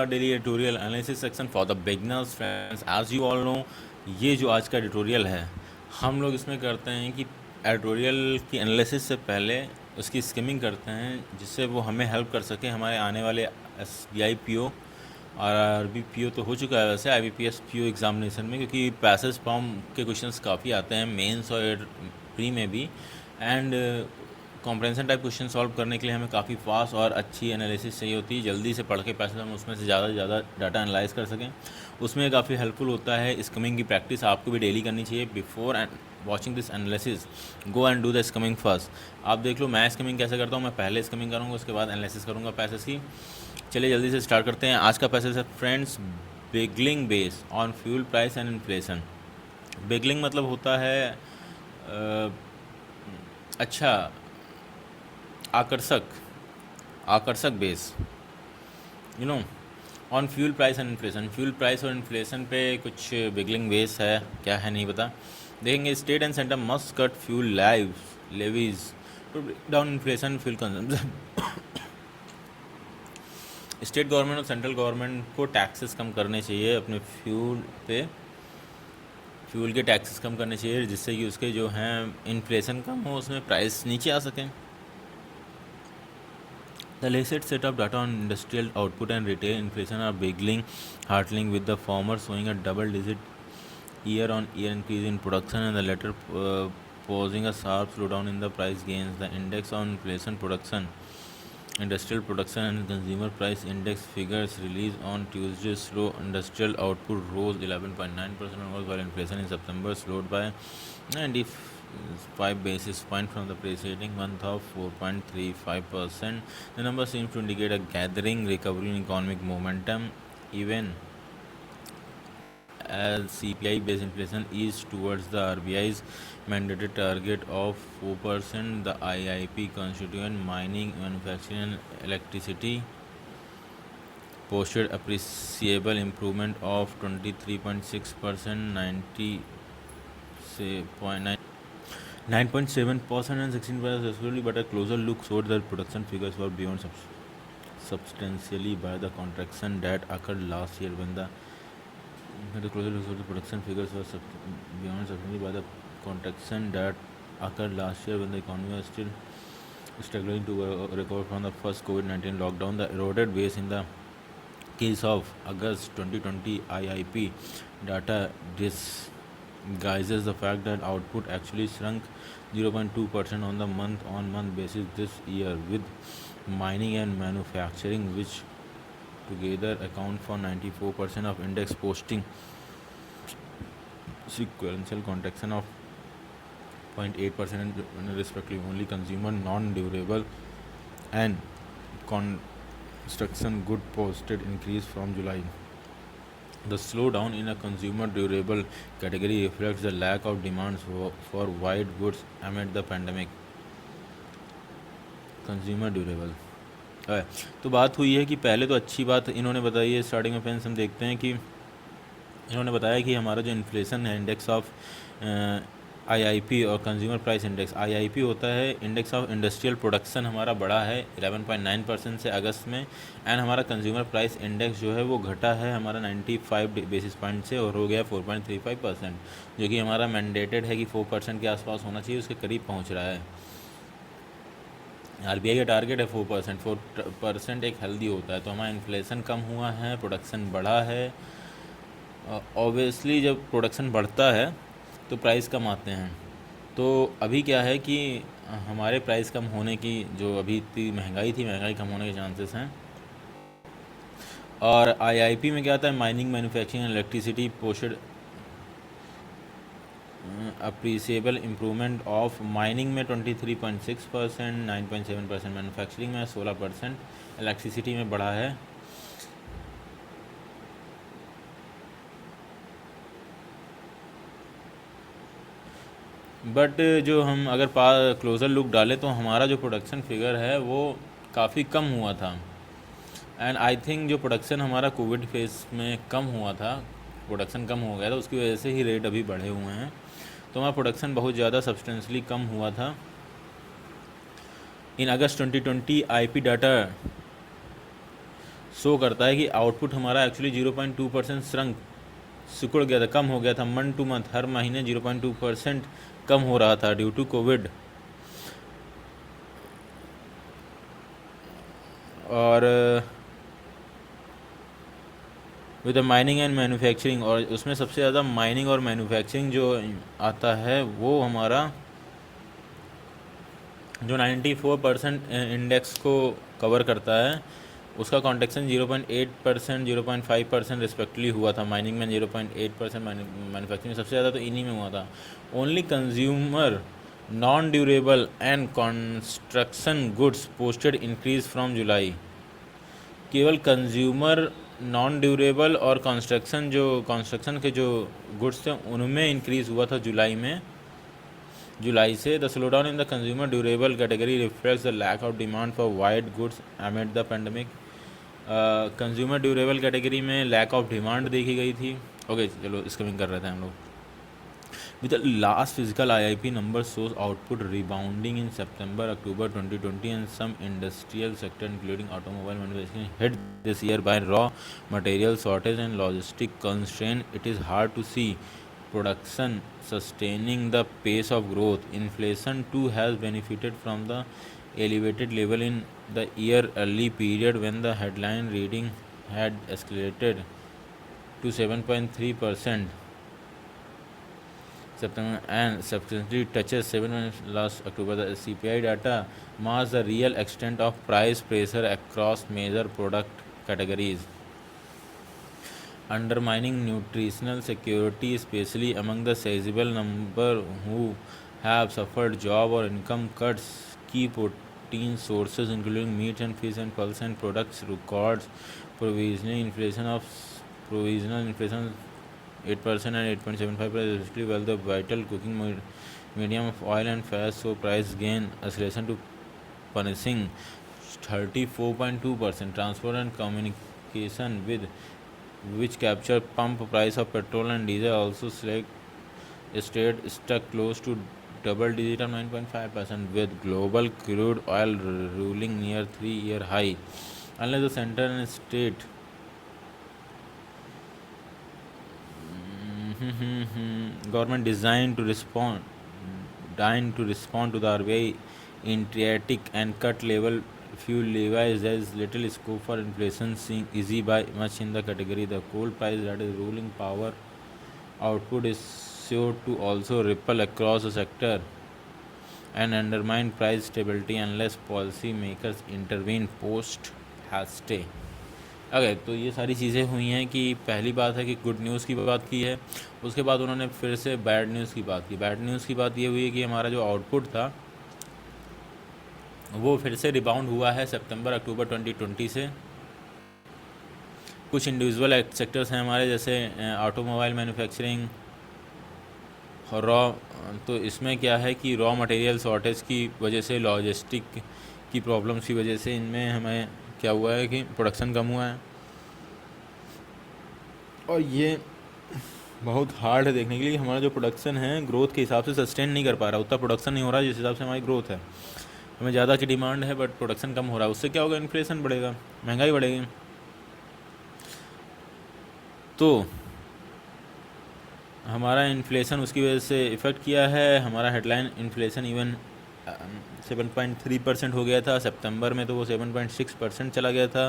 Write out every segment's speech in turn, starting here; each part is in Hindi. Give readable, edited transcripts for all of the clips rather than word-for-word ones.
Daily editorial analysis section for the beginners friends. As you all know, ये जो आज का एडिटोरियल है, हम लोग इसमें करते हैं कि एडिटोरियल की एनालिसिस से पहले उसकी स्किमिंग करते हैं, जिससे वो हमें हेल्प कर सके हमारे आने वाले SBI PO और RRB PO तो हो चुका है वैसे, IBPS PO एग्जामिनेशन में, क्योंकि पैसेज फॉर्म के क्वेश्चंस काफ़ी आते हैं मेंस और प्री में भी। And comprehension type question solve करने के लिए हमें काफ़ी फास्ट और अच्छी एनालिसिस चाहिए होती है, जल्दी से पढ़ के पैसे हम उसमें से ज़्यादा डाटा एनालाइज कर सकें। उसमें काफ़ी हेल्पफुल होता है स्कमिंग की प्रैक्टिस, आपको भी डेली करनी चाहिए। Before and watching this analysis go and do the skimming first. आप देख लो मैं स्कमिंग कैसे करता हूँ। मैं पहले स्कमिंग करूँगा, उसके बाद एनालिसिस करूँगा पैसेज की। चलिए जल्दी से स्टार्ट करते हैं। आज का पैसेज है friends, beguiling base on fuel price and inflation. Beguiling मतलब होता है अच्छा, आकर्षक base, you know, on fuel price and inflation. Fuel price और इन्फ्लेशन पे कुछ बिगलिंग बेस है, क्या है नहीं पता, देखेंगे। State and centre must cut fuel levies to down inflation fuel consumption. State government और सेंट्रल गवर्नमेंट को टैक्सेस कम करने चाहिए अपने फ्यूल पे, फ्यूल के टैक्सेस कम करने चाहिए, जिससे कि उसके जो हैं इन्फ्लेशन कम हो, उसमें प्राइस नीचे आ सकें। The latest set of data on industrial output and retail inflation are beginning heartening, with the former showing a double-digit year-on-year increase in production and the latter posing a sharp slowdown in the price gains. The index on inflation, production, industrial production and consumer price index figures released on Tuesday show industrial output rose 11.9%, while inflation in September slowed by 95 basis points from the preceding month of 4.35%. The number seems to indicate a gathering recovery in economic momentum, even as CPI-based inflation is towards the RBI's mandated target of 4%. The IIP constituent mining, manufacturing and electricity posted appreciable improvement of 23.6%, 9.7% and 16% respectively, but a closer look showed that production figures were beyond substantially by the contraction that occurred last year. When the closer look showed the production figures were beyond substantially by the contraction that occurred last year, when the economy was still struggling to recover from the first COVID-19 lockdown. The eroded base in the case of August 2020 IIP data disguises the fact that output actually shrunk 0.2% on the month-on-month basis this year, with mining and manufacturing, which together account for 94% of index, posting sequential contraction of 0.8% respectively. Only consumer, non-durable and construction good posted increase from July. The slowdown in a consumer durable category reflects the lack of demand for white goods amid the pandemic. Consumer durable है। तो बात हुई है कि पहले तो अच्छी बात इन्होंने बताई है स्टार्टिंग में। फ्रेंड्स हम देखते हैं कि इन्होंने बताया कि हमारा जो इन्फ्लेशन है, इंडेक्स ऑफ IIP और कंज्यूमर प्राइस इंडेक्स। IIP होता है इंडेक्स ऑफ इंडस्ट्रियल प्रोडक्शन, हमारा बढ़ा है 11.9% से अगस्त में। एंड हमारा कंज्यूमर प्राइस इंडेक्स जो है वो घटा है हमारा 95 बेसिस पॉइंट से और हो गया 4.35%, जो कि हमारा मैंडेटेड है कि 4% के आसपास होना चाहिए, उसके करीब पहुंच रहा है। RBI का टारगेट है 4%। 4% एक हेल्दी होता है। तो हमारा इन्फ्लेशन कम हुआ है, प्रोडक्शन बढ़ा है। ऑब्वियसली जब प्रोडक्शन बढ़ता है तो प्राइस कम आते हैं। तो अभी क्या है कि हमारे प्राइस कम होने की, जो अभी इतनी महंगाई थी, महंगाई कम होने के चांसेस हैं। और IIP में क्या आता है, mining, manufacturing and electricity posted appreciable improvement of mining में 23.6%, 9.7%, मैन्युफैक्चरिंग में 16%, इलेक्ट्रिसिटी में बढ़ा है। बट जो हम अगर क्लोज़र लुक डालें तो हमारा जो प्रोडक्शन फिगर है वो काफ़ी कम हुआ था। एंड आई थिंक जो प्रोडक्शन हमारा कोविड फेस में कम हुआ था, प्रोडक्शन कम हो गया था, उसकी वजह से ही रेट अभी बढ़े हुए हैं। तो हमारा प्रोडक्शन बहुत ज़्यादा सब्सटेंशली कम हुआ था। इन अगस्त 2020 IP डाटा शो करता है कि आउटपुट हमारा एक्चुअली 0.2% सिकुड़ गया था, कम हो गया था। मंथ टू मंथ हर महीने 0.2% कम हो रहा था ड्यू टू कोविड। और विद माइनिंग एंड मैन्युफैक्चरिंग, और उसमें सबसे ज़्यादा माइनिंग और मैन्युफैक्चरिंग जो आता है वो हमारा जो 94% इंडेक्स को कवर करता है, उसका कॉन्ट्रेक्शन 0.8%, 0.5% रिस्पेक्टली हुआ था। माइनिंग में 0.8%, मैन्युफैक्चरिंग सबसे ज़्यादा तो इन्हीं में हुआ था। Only consumer non durable and construction goods posted increase from जुलाई। केवल कंज्यूमर नॉन ड्यूरेबल और कंस्ट्रक्शन के जो गुड्स थे उनमें इंक्रीज़ हुआ था जुलाई से। The slowdown in the consumer durable category reflects the lack of demand for white goods amid the pandemic. Consumer durable category में लैक ऑफ डिमांड देखी गई थी। ओके चलो स्किमिंग कर रहे थे हम लोग। With the last physical IIP number shows output rebounding in September, October 2020, and some industrial sector including automobile manufacturing hit this year by raw material shortage and logistic constraint. It is hard to see production sustaining the pace of growth. Inflation too has benefited from the elevated level in the year early period when the headline reading had escalated to 7.3%. September and subsequently touches 7 last October. The CPI data marks the real extent of price pressure across major product categories, undermining nutritional security, especially among the sizable number who have suffered job or income cuts. Key protein sources including meat and fish and pulse and products records provisional inflation 8% and 8.75% respectively, while the vital cooking medium of oil and fat saw price gain acceleration to punishing 34.2%. Transport and communication, with which capture pump price of petrol and diesel, also stayed stuck close to double digit of 9.5%, with global crude oil ruling near 3-year high. Unless the center and state government designed to respond to the RBI erratic and cut level fuel levies, there is little scope for inflation seeing easy by much in the category. The coal price, that is ruling power output, is sure to also ripple across the sector and undermine price stability unless policy makers intervene post haste. Okay तो ये सारी चीज़ें हुई हैं कि पहली बात है कि गुड न्यूज़ की बात की है, उसके बाद उन्होंने फिर से बैड न्यूज़ की बात की। बैड न्यूज़ की बात ये हुई है कि हमारा जो आउटपुट था वो फिर से रिबाउंड हुआ है सितंबर अक्टूबर 2020 से। कुछ इंडिविजुअल सेक्टर्स हैं हमारे, जैसे ऑटोमोबाइल मैन्युफैक्चरिंग और रॉ, तो इसमें क्या है कि रॉ मटेरियल शॉर्टेज की वजह से, लॉजिस्टिक की प्रॉब्लम्स की वजह से इनमें हमें क्या हुआ है कि प्रोडक्शन कम हुआ है। और ये बहुत हार्ड है देखने के लिए। हमारा जो प्रोडक्शन है ग्रोथ के हिसाब से सस्टेन नहीं कर पा रहा, उतना प्रोडक्शन नहीं हो रहा जिस हिसाब से हमारी ग्रोथ है। हमें ज़्यादा की डिमांड है बट प्रोडक्शन कम हो रहा है, उससे क्या होगा, इन्फ्लेशन बढ़ेगा, महंगाई बढ़ेगी। तो हमारा इन्फ्लेशन उसकी वजह से इफ़ेक्ट किया है। हमारा हेडलाइन इन्फ्लेशन इवन 7.3% हो गया था सितंबर में, तो वो 7.6% चला गया था।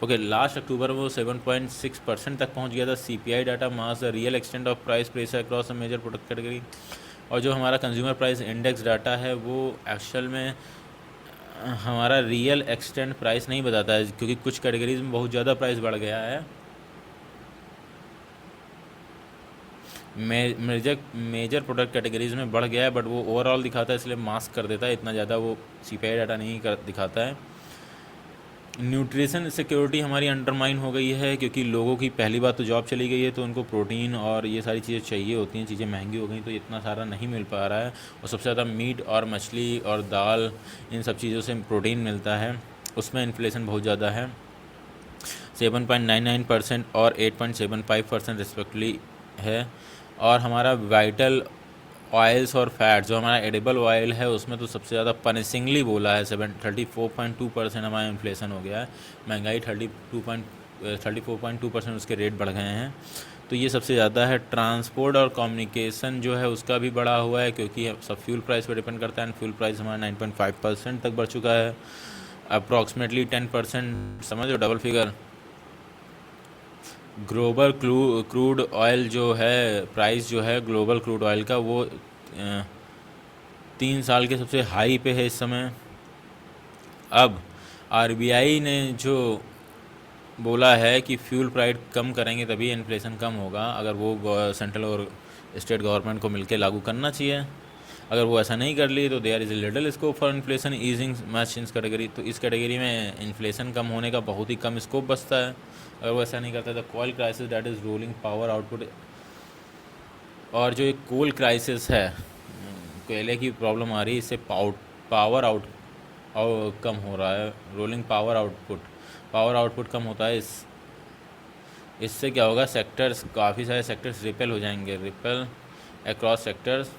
ओके लास्ट अक्टूबर में वो 7.6% तक पहुंच गया था। CPI data marks the real extent of price pressure across a major product category. और जो हमारा कंज्यूमर प्राइस इंडेक्स डाटा है वो एक्चुअल में हमारा रियल एक्सटेंट प्राइस नहीं बताता है, क्योंकि कुछ कैटेगरीज में बहुत ज़्यादा प्राइस बढ़ गया है। मेजर प्रोडक्ट कैटेगरीज में बढ़ गया है बट वो ओवरऑल दिखाता है, इसलिए मास्क कर देता है, इतना ज़्यादा वो CPI डाटा नहीं दिखाता है। न्यूट्रिशन सिक्योरिटी हमारी अंडरमाइन हो गई है, क्योंकि लोगों की पहली बात तो जॉब चली गई है, तो उनको प्रोटीन और ये सारी चीज़ें चाहिए होती हैं, चीज़ें महंगी हो गई तो इतना सारा नहीं मिल पा रहा है। और सबसे ज़्यादा मीट और मछली और दाल, इन सब चीज़ों से प्रोटीन मिलता है, उसमें इन्फ्लेशन बहुत ज़्यादा है। 7.99% और 8.75% रिस्पेक्टली है। और हमारा वाइटल ऑयल्स और फैट, जो हमारा एडिबल ऑयल है उसमें तो सबसे ज़्यादा पनिशिंगली बोला है 34.2% हमारा इन्फ्लेशन हो गया है, महंगाई 34.2% उसके रेट बढ़ गए हैं। तो ये सबसे ज़्यादा है। ट्रांसपोर्ट और कम्युनिकेशन जो है उसका भी बढ़ा हुआ है, क्योंकि सब फ्यूल प्राइस पर डिपेंड करता है, एंड फ्यूल प्राइस हमारा 9.5% तक बढ़ चुका है, अप्रॉक्सीमेटली 10%, समझो double figure. Global crude oil जो है, प्राइस जो है ग्लोबल क्रूड ऑयल का, वो 3 साल के सबसे हाई पे है इस समय। अब आरबीआई ने जो बोला है कि फ्यूल प्राइस कम करेंगे तभी इन्फ्लेशन कम होगा, अगर वो सेंट्रल और स्टेट गवर्नमेंट को मिलकर लागू करना चाहिए। अगर वो ऐसा नहीं कर ली तो there is a little scope for inflation easing much in category. तो इस कैटेगरी में इन्फ्लेशन कम होने का बहुत ही कम स्कोप बचता है अगर वो ऐसा नहीं करता। तो coal crisis that is ruling power output, और जो एक कोल क्राइसिस है, कोयले की प्रॉब्लम आ रही है, इससे पावर आउट और कम हो रहा है, रोलिंग पावर आउटपुट कम होता है। इससे क्या होगा, सेक्टर्स, काफ़ी सारे सेक्टर्स रिपेल हो जाएंगे, repel across sectors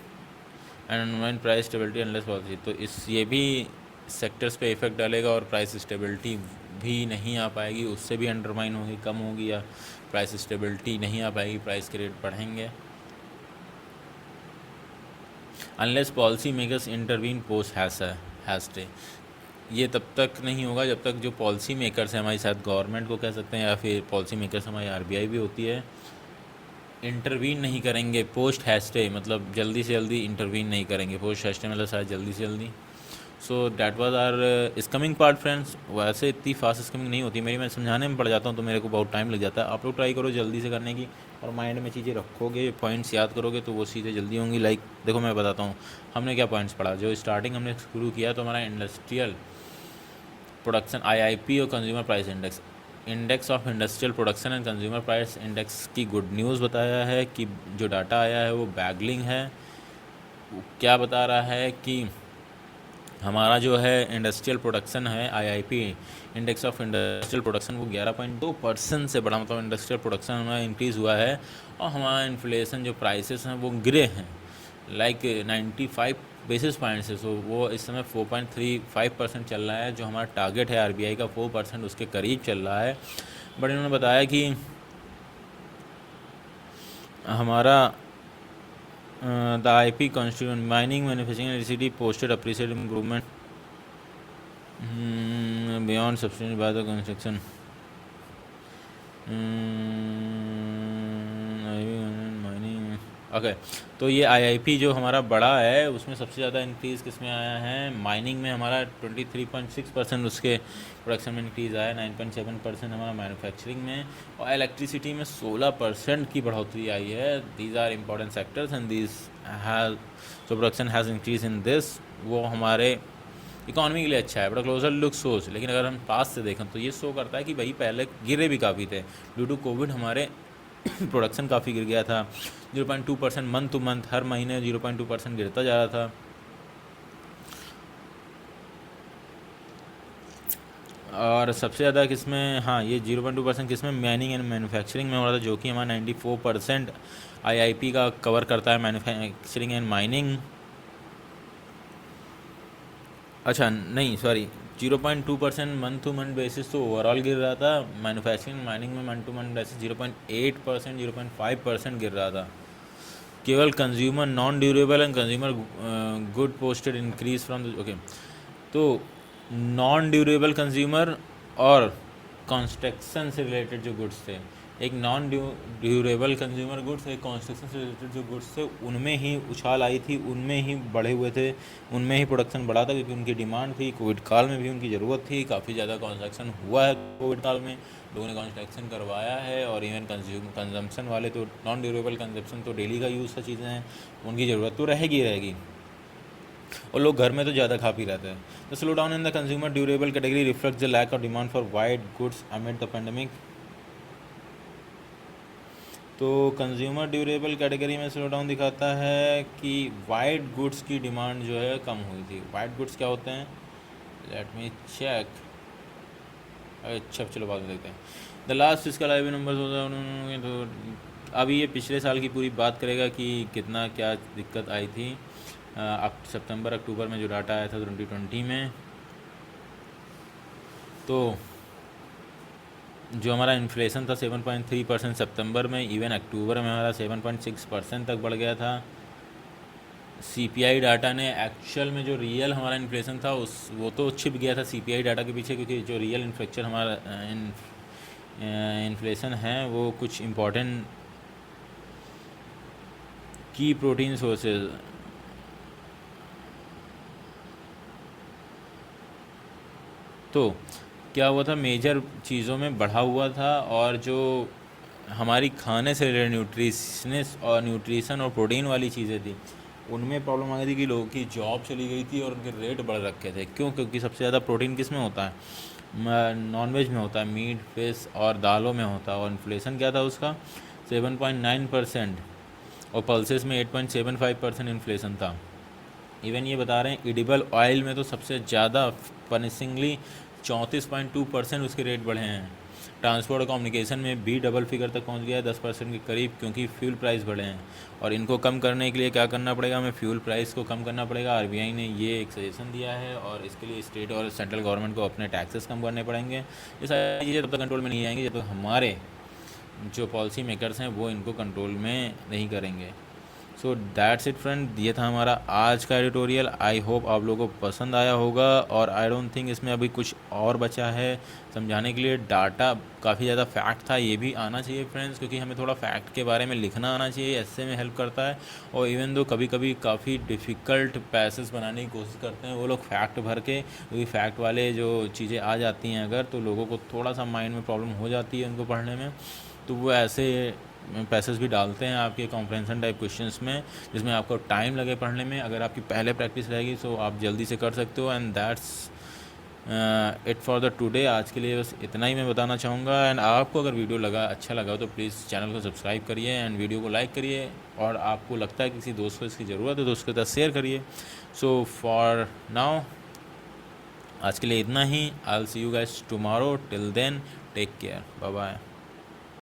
and price stability unless policy. तो ये भी सेक्टर्स पे इफेक्ट डालेगा और प्राइस स्टेबिलिटी भी नहीं आ पाएगी, उससे भी अंडरमाइन होगी, कम होगी, या प्राइस स्टेबिलिटी नहीं आ पाएगी, प्राइस के रेट बढ़ेंगे। Unless policy makers intervene post haste, ये तब तक नहीं होगा जब तक जो पॉलिसी मेकर्स हैं हमारी, शायद गवर्नमेंट को कह सकते हैं, या फिर पॉलिसी मेकर्स हमारी आरबीआई भी होती है, इंटरवीन नहीं करेंगे पोस्ट हैस्टे, मतलब जल्दी से जल्दी इंटरवीन नहीं करेंगे। पोस्ट हैस्टे मतलब शायद जल्दी से जल्दी। So that was our skimming part friends. वैसे इतनी फास्ट स्कमिंग नहीं होती मेरी, मैं समझाने में पड़ जाता हूँ तो मेरे को बहुत टाइम लग जाता है। आप लोग ट्राई करो जल्दी से करने की, और माइंड में चीज़ें रखोगे, पॉइंट्स याद करोगे तो वो चीज़ें जल्दी होंगी। लाइक देखो मैं बताता हूँ हमने क्या पॉइंट्स पढ़ा। जो स्टार्टिंग हमने शुरू किया तो हमारा इंडस्ट्रियल प्रोडक्शन आईआईपी और consumer price index of industrial production and consumer price index की गुड न्यूज़ बताया है कि जो डाटा आया है वो बैगलिंग है। क्या बता रहा है कि हमारा जो है इंडस्ट्रियल प्रोडक्शन है, IIP index of industrial production, वो 11.2% से बढ़ा, मतलब इंडस्ट्रियल प्रोडक्शन हमारा इंक्रीज़ हुआ है, और हमारा इन्फ्लेशन जो प्राइसेस हैं वो गिरे हैं लाइक 95 बेसिस पॉइंट्स है। सो वो इस समय 4.35% चल रहा है, जो हमारा टारगेट है आरबीआई का 4% उसके करीब चल रहा है। बट इन्होंने बताया कि हमारा the IP constituent mining manufacturing electricity posted appreciate improvement beyond substantial by the construction mining. Okay, तो ये आईआईपी जो हमारा बड़ा है उसमें सबसे ज़्यादा इंक्रीज़ किस में आया है, माइनिंग में हमारा 23.6% उसके प्रोडक्शन में इंक्रीज़ आया, 9.7% हमारा मैन्युफैक्चरिंग में, और इलेक्ट्रिसिटी में 16% की बढ़ोतरी आई है। These are important sectors and these has, जो production has increase in this, वो हमारे इकॉनमी के लिए अच्छा है। बड़ा क्लोजर लुक सोच, लेकिन अगर हम पास से देखें तो ये शो करता है कि भाई पहले गिरे भी काफ़ी थे, ड्यू टू कोविड हमारे प्रोडक्शन काफ़ी गिर गया था। 0.2% मंथ टू मंथ, हर महीने 0.2% गिरता जा रहा था। और सबसे ज़्यादा किसमें, हाँ ये 0.2% किसमें, माइनिंग एंड मैन्युफैक्चरिंग में हो रहा था, जो कि हमारा 94% आईआईपी का कवर करता है, मैन्युफैक्चरिंग एंड माइनिंग। अच्छा नहीं sorry, 0.2% month two month basis तो ओवरऑल गिर रहा था, मैन्युफैक्चरिंग माइनिंग में मंथ टू मंथ बेसिस 0.8%, 0.5% गिर रहा था। केवल consumer non durable and consumer good posted increase from, okay, तो नॉन ड्यूरेबल कंज्यूमर और कंस्ट्रक्शन से रिलेटेड जो गुड्स थे, एक नॉन ड्यूरेबल कंज्यूमर गुड्स, एक कंस्ट्रक्शन से रिलेटेड जो गुड्स थे, उनमें ही उछाल आई थी, उनमें ही बढ़े हुए थे, उनमें ही प्रोडक्शन बढ़ा था, क्योंकि उनकी डिमांड थी, कोविड काल में भी उनकी ज़रूरत थी, काफ़ी ज़्यादा कंस्ट्रक्शन हुआ है कोविड काल में, लोगों ने कंस्ट्रक्शन करवाया है। और इवन कंजम्पशन वाले तो, नॉन ड्यूरेबल कंजम्पशन तो डेली का यूज़ का चीज़ें हैं, उनकी ज़रूरत तो रहेगी, और लोग घर में तो ज़्यादा खा पी रहते हैं। The slow down in the consumer durable category reflects the lack of demand for white goods amid the pandemic. तो कंज्यूमर ड्यूरेबल कैटेगरी में स्लो डाउन दिखाता है कि वाइट गुड्स की डिमांड जो है कम हुई थी। वाइट गुड्स क्या होते हैं, लेट मी चेक, अच्छा चलो बाद में देखते हैं। The last physical I number, तो अभी ये पिछले साल की पूरी बात करेगा कि कितना क्या दिक्कत आई थी सितंबर अक्टूबर में जो डाटा आया था 2020 में। तो जो हमारा इन्फ्लेशन था 7.3% सितंबर में, इवन अक्टूबर में हमारा 7.6% तक बढ़ गया था। सीपीआई डाटा ने एक्चुअल में जो रियल हमारा इन्फ्लेशन था वो तो छिप गया था सीपीआई डाटा के पीछे, क्योंकि जो रियल इन्फ्लेक्चर हमारा इन्फ्लेशन है वो कुछ इम्पोर्टेंट की प्रोटीन सोर्सेज तो क्या हुआ था, मेजर चीज़ों में बढ़ा हुआ था, और जो हमारी खाने से रिलेटेड न्यूट्रिशन और प्रोटीन वाली चीज़ें थी उनमें प्रॉब्लम आ गई थी कि लोगों की जॉब चली गई थी और उनके रेट बढ़ रखे थे। क्यों? क्योंकि सबसे ज़्यादा प्रोटीन किस में होता है? नॉनवेज में होता है, मीट, फिश और दालों में होता है। और इन्फ्लेशन क्या था उसका? 7.9%, और पल्सेस में 8.75% इन्फ्लेशन था। इवन ये बता रहे हैं एडिबल ऑयल में तो सबसे ज़्यादा पनिशिंगली 34.2% उसके रेट बढ़े हैं। ट्रांसपोर्ट और कम्युनिकेशन में भी डबल फिगर तक पहुंच गया है, 10% के करीब, क्योंकि फ्यूल प्राइस बढ़े हैं। और इनको कम करने के लिए क्या करना पड़ेगा? हमें फ्यूल प्राइस को कम करना पड़ेगा। आरबीआई ने ये एक सजेशन दिया है, और इसके लिए स्टेट और सेंट्रल गवर्नमेंट को अपने टैक्सेस कम करने पड़ेंगे। ये सारी चीज़ें तब तक कंट्रोल में नहीं आएंगी जब तक हमारे जो पॉलिसी मेकर्स हैं वो इनको कंट्रोल में नहीं करेंगे। सो दैट्स इट फ्रेंड, ये था हमारा आज का एडिटोरियल। आई होप आप लोगों को पसंद आया होगा, और आई डोंट थिंक इसमें अभी कुछ और बचा है समझाने के लिए। डाटा काफ़ी ज़्यादा फैक्ट था, ये भी आना चाहिए फ्रेंड्स, क्योंकि हमें थोड़ा फैक्ट के बारे में लिखना आना चाहिए, ऐसे में हेल्प करता है। और इवन दो कभी कभी काफ़ी डिफ़िकल्ट पैसेज बनाने की कोशिश करते हैं वो लोग फैक्ट भर के, क्योंकि फैक्ट वाले जो चीज़ें आ जाती हैं अगर, तो लोगों को थोड़ा सा माइंड में प्रॉब्लम हो जाती है उनको पढ़ने में, तो वो ऐसे पैसेज भी डालते हैं आपके कॉम्प्रहेंशन टाइप क्वेश्चंस में, जिसमें आपको टाइम लगे पढ़ने में। अगर आपकी पहले प्रैक्टिस रहेगी तो आप जल्दी से कर सकते हो। And that's it for the today. आज के लिए बस इतना ही मैं बताना चाहूँगा। एंड आपको अगर वीडियो अच्छा लगा तो प्लीज़ चैनल को सब्सक्राइब करिए एंड वीडियो को लाइक करिए, और आपको लगता है किसी दोस्त को इसकी ज़रूरत है तो उसके साथ शेयर करिए। सो फॉर नाउ आज के लिए इतना ही। I will see you guys tomorrow. Till then take care, bye bye.